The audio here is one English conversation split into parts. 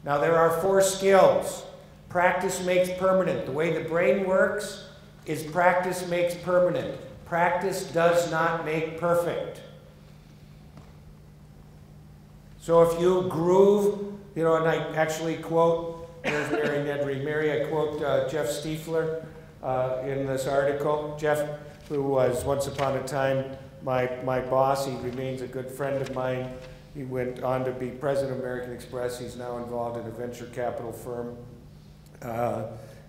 Now there are 4 skills. Practice makes permanent. The way the brain works is practice makes permanent. Practice does not make perfect. So if you groove, and I actually quote, there's Mary Nedry. Mary, I quote Jeff Stiefler in this article. Jeff, who was once upon a time my boss, he remains a good friend of mine. He went on to be president of American Express. He's now involved in a venture capital firm.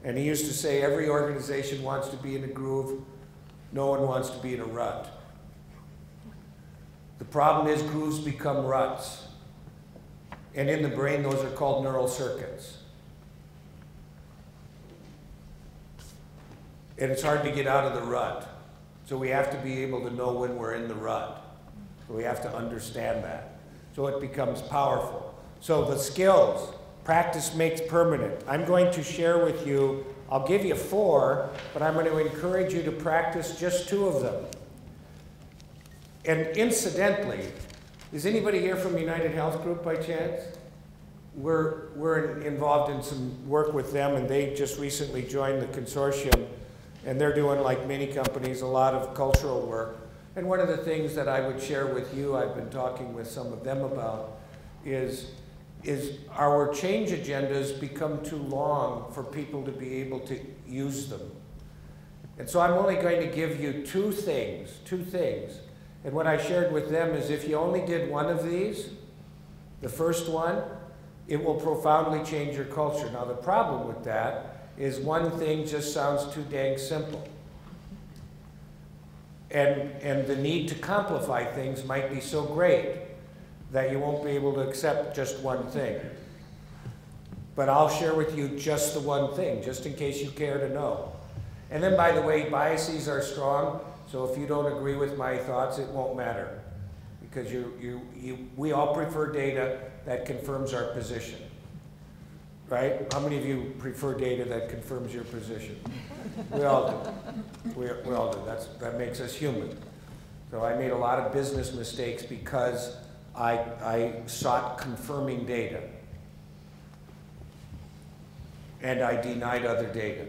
And he used to say, every organization wants to be in a groove. No one wants to be in a rut. The problem is grooves become ruts. And in the brain, those are called neural circuits. And it's hard to get out of the rut. So we have to be able to know when we're in the rut. So we have to understand that. So it becomes powerful. So the skills, practice makes permanent. I'm going to share with you, I'll give you 4, but I'm going to encourage you to practice just 2 of them. And incidentally, is anybody here from United Health Group by chance? We're involved in some work with them, and they just recently joined the consortium, and they're doing, like many companies, a lot of cultural work. And one of the things that I would share with you, I've been talking with some of them about, is our change agendas become too long for people to be able to use them. And so I'm only going to give you 2 things. And what I shared with them is if you only did one of these, the first one, it will profoundly change your culture. Now the problem with that is one thing just sounds too dang simple. And the need to simplify things might be so great that you won't be able to accept just one thing. But I'll share with you just the one thing, just in case you care to know. And then, by the way, biases are strong, so if you don't agree with my thoughts, it won't matter. Because we all prefer data that confirms our position. Right? How many of you prefer data that confirms your position? We all do. We all do. That makes us human. So I made a lot of business mistakes because I sought confirming data. And I denied other data.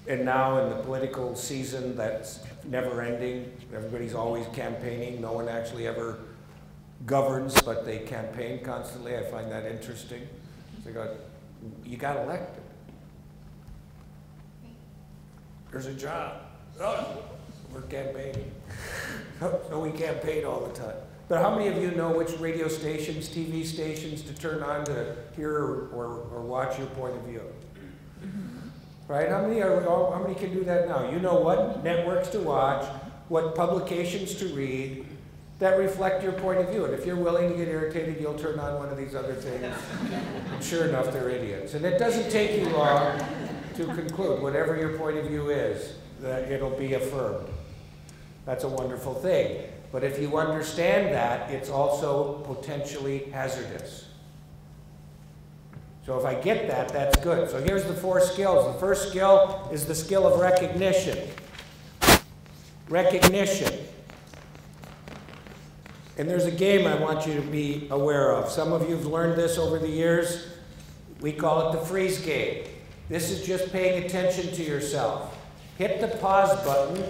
And now in the political season that's never ending, everybody's always campaigning. No one actually ever governs, but they campaign constantly. I find that interesting. So you got elected. There's a job. Oh, we're campaigning. So we campaign all the time. But how many of you know which radio stations, TV stations to turn on to hear or watch your point of view? Right? How many can do that now? You know what networks to watch, what publications to read that reflect your point of view. And if you're willing to get irritated, you'll turn on one of these other things. And sure enough, they're idiots. And it doesn't take you long to conclude, whatever your point of view is, that it'll be affirmed. That's a wonderful thing. But if you understand that, it's also potentially hazardous. So if I get that, that's good. So here's the 4 skills. The first skill is the skill of recognition. Recognition. And there's a game I want you to be aware of. Some of you have learned this over the years. We call it the freeze game. This is just paying attention to yourself. Hit the pause button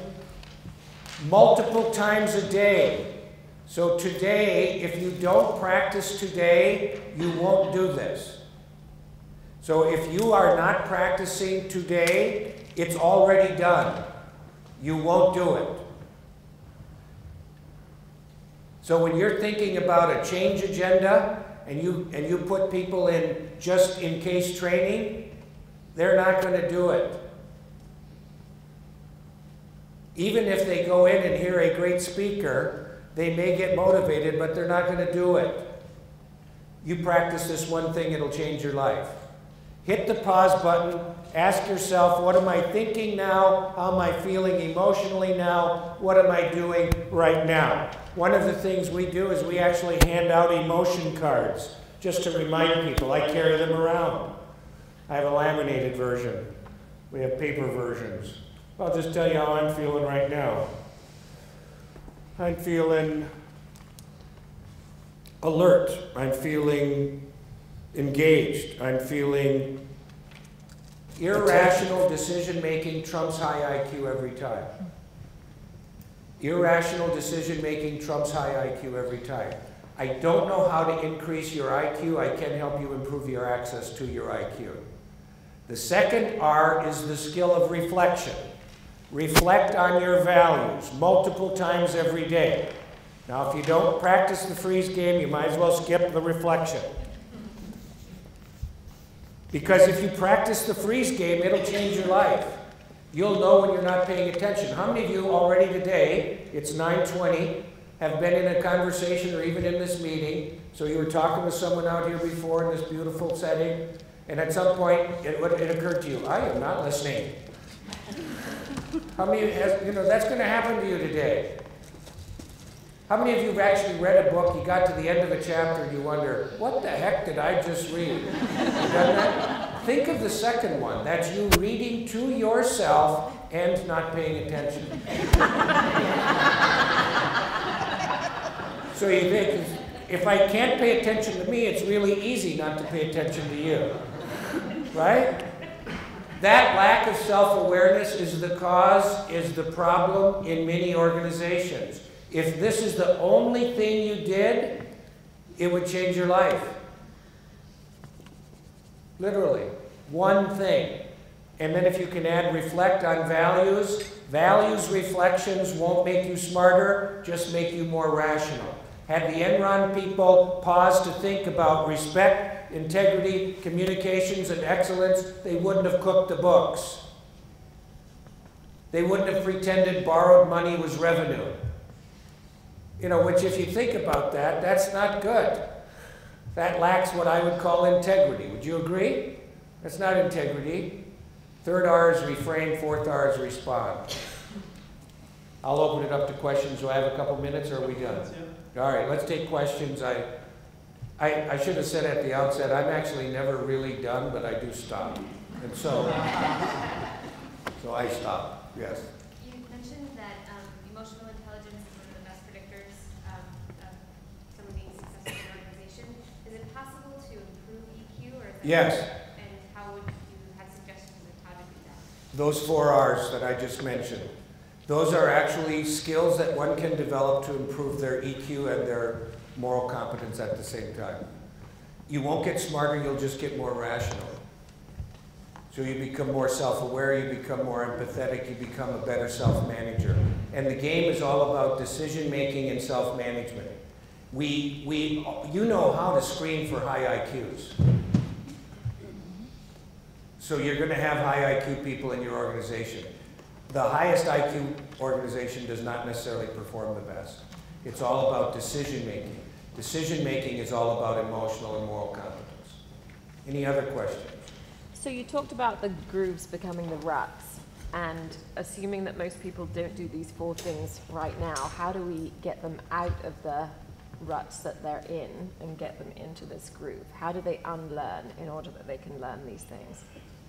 multiple times a day. So today, if you don't practice today, you won't do this. So if you are not practicing today, it's already done. You won't do it. So when you're thinking about a change agenda and you put people in just in case training, they're not going to do it. Even if they go in and hear a great speaker, they may get motivated, but they're not going to do it. You practice this one thing, it'll change your life. Hit the pause button, ask yourself, what am I thinking now? How am I feeling emotionally now? What am I doing right now? One of the things we do is we actually hand out emotion cards just to remind people. I carry them around. I have a laminated version. We have paper versions. I'll just tell you how I'm feeling right now. I'm feeling alert. I'm feeling engaged. I'm feeling irrational decision-making trumps high IQ every time. Irrational decision-making trumps high IQ every time. I don't know how to increase your IQ. I can help you improve your access to your IQ. The second R is the skill of reflection. Reflect on your values multiple times every day. Now, if you don't practice the freeze game, you might as well skip the reflection. Because if you practice the freeze game, it'll change your life. You'll know when you're not paying attention. How many of you already today, it's 9:20, have been in a conversation or even in this meeting, so you were talking with someone out here before in this beautiful setting, and at some point it occurred to you, I am not listening. How many of you, that's going to happen to you today. How many of you have actually read a book, you got to the end of a chapter and you wonder, what the heck did I just read? You done that? Think of the second one. That's you reading to yourself and not paying attention. So you think, if I can't pay attention to me, it's really easy not to pay attention to you. Right? That lack of self-awareness is the cause, is the problem in many organizations. If this is the only thing you did, it would change your life. Literally. One thing. And then if you can add reflect on values, values reflections won't make you smarter, just make you more rational. Had the Enron people pause to think about respect, integrity, communications, and excellence, they wouldn't have cooked the books. They wouldn't have pretended borrowed money was revenue. Which if you think about that, that's not good. That lacks what I would call integrity. Would you agree? That's not integrity. Third R is refrain, fourth R is respond. I'll open it up to questions. Do I have a couple minutes or are we done? All right, let's take questions. I should have said at the outset, I'm actually never really done, but I do stop. And so I stop, yes. You mentioned that emotional intelligence is one of the best predictors of someone being successful in an organization. Is it possible to improve EQ, or is that yes. And how would you have suggestions of how to do that? Those 4 R's that I just mentioned. Those are actually skills that one can develop to improve their EQ and their moral competence at the same time. You won't get smarter, you'll just get more rational. So you become more self-aware, you become more empathetic, you become a better self-manager. And the game is all about decision-making and self-management. You know how to screen for high IQs. So you're going to have high IQ people in your organization. The highest IQ organization does not necessarily perform the best. It's all about decision-making. Decision-making is all about emotional and moral competence. Any other questions? So you talked about the grooves becoming the ruts, and assuming that most people don't do these 4 things right now, how do we get them out of the ruts that they're in and get them into this groove? How do they unlearn in order that they can learn these things?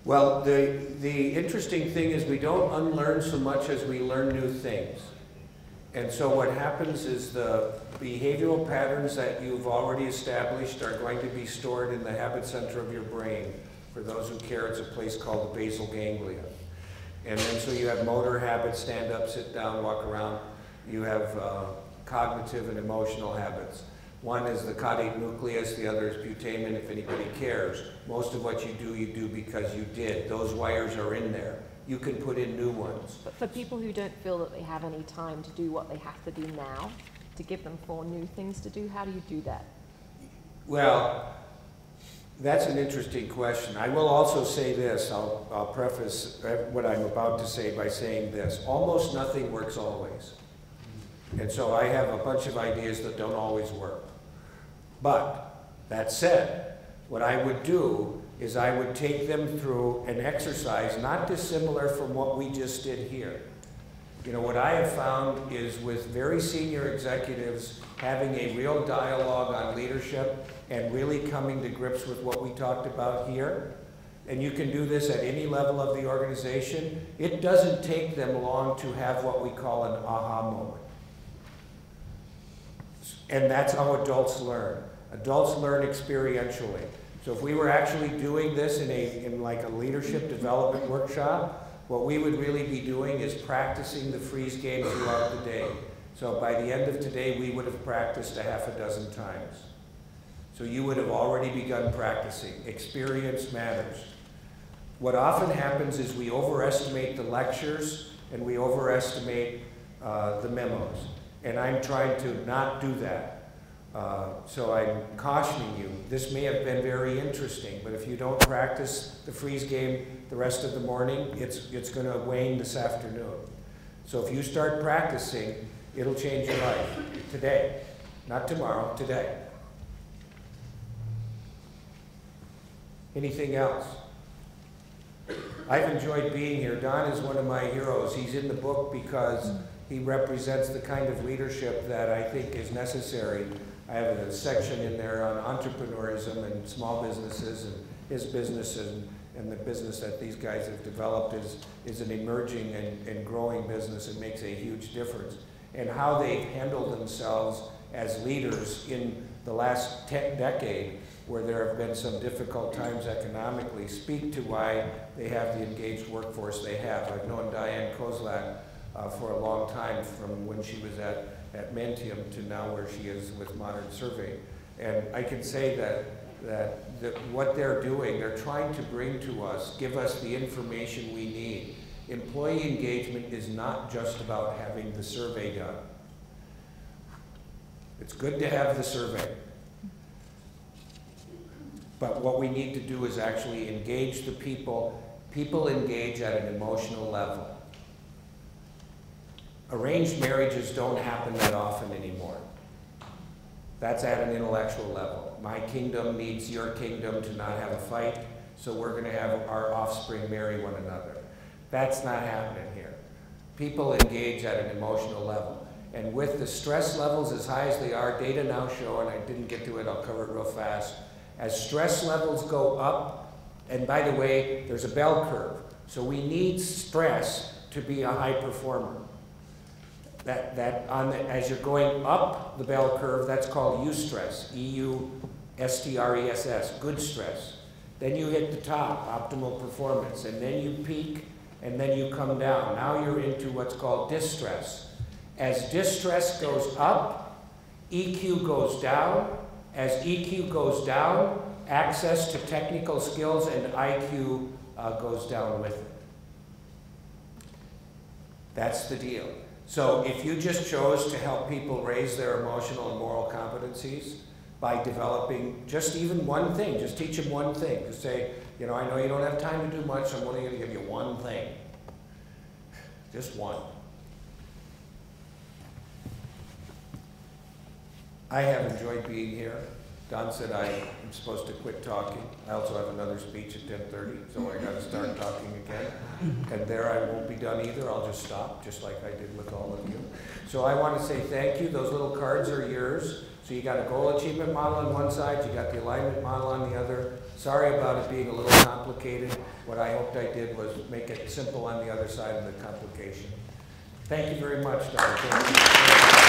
Well, the interesting thing is we don't unlearn so much as we learn new things. And so what happens is the behavioral patterns that you've already established are going to be stored in the habit center of your brain. For those who care, it's a place called the basal ganglia. And then so you have motor habits, stand up, sit down, walk around. You have cognitive and emotional habits. One is the caudate nucleus, the other is putamen, if anybody cares. Most of what you do because you did. Those wires are in there. You can put in new ones. But for people who don't feel that they have any time to do what they have to do now, to give them 4 new things to do, how do you do that? Well, that's an interesting question. I will also say this. I'll preface what I'm about to say by saying this. Almost nothing works always. And so I have a bunch of ideas that don't always work. But that said, what I would do is I would take them through an exercise not dissimilar from what we just did here. What I have found is with very senior executives having a real dialogue on leadership and really coming to grips with what we talked about here, and you can do this at any level of the organization, it doesn't take them long to have what we call an aha moment. And that's how adults learn. Adults learn experientially. So if we were actually doing this in like a leadership development workshop, what we would really be doing is practicing the freeze game throughout the day. So by the end of today, we would have practiced a half a dozen times. So you would have already begun practicing. Experience matters. What often happens is we overestimate the lectures and we overestimate the memos. And I'm trying to not do that. So I'm cautioning you. This may have been very interesting, but if you don't practice the freeze game the rest of the morning, it's going to wane this afternoon. So if you start practicing, it'll change your life today, not tomorrow, today. Anything else? I've enjoyed being here. Don is one of my heroes. He's in the book because he represents the kind of leadership that I think is necessary. I have a section in there on entrepreneurism and small businesses, and his business and the business that these guys have developed is an emerging and growing business. It makes a huge difference. And how they've handled themselves as leaders in the last decade, where there have been some difficult times economically, speak to why they have the engaged workforce they have. I've known Diane Kozlak for a long time, from when she was at Mentium to now where she is with Modern Survey. And I can say that what they're doing, they're trying to bring to us, give us the information we need. Employee engagement is not just about having the survey done. It's good to have the survey. But what we need to do is actually engage the people. People engage at an emotional level. Arranged marriages don't happen that often anymore. That's at an intellectual level. My kingdom needs your kingdom to not have a fight, so we're going to have our offspring marry one another. That's not happening here. People engage at an emotional level. And with the stress levels as high as they are, data now show, and I didn't get to it, I'll cover it real fast. As stress levels go up, and by the way, there's a bell curve. So we need stress to be a high performer. As you're going up the bell curve, that's called eustress, E-U-S-T-R-E-S-S, good stress. Then you hit the top, optimal performance, and then you peak, and then you come down. Now you're into what's called distress. As distress goes up, EQ goes down. As EQ goes down, access to technical skills and IQ goes down with it. That's the deal. So if you just chose to help people raise their emotional and moral competencies by developing just even one thing, just teach them one thing. Just say, you know, I know you don't have time to do much, so I'm only going to give you one thing. Just one. I have enjoyed being here. Don said I am supposed to quit talking. I also have another speech at 10:30, so I got to start talking again. And there I won't be done either. I'll just stop, just like I did with all of you. So I want to say thank you. Those little cards are yours. So you got a goal achievement model on one side, you got the alignment model on the other. Sorry about it being a little complicated. What I hoped I did was make it simple on the other side of the complication. Thank you very much, Don.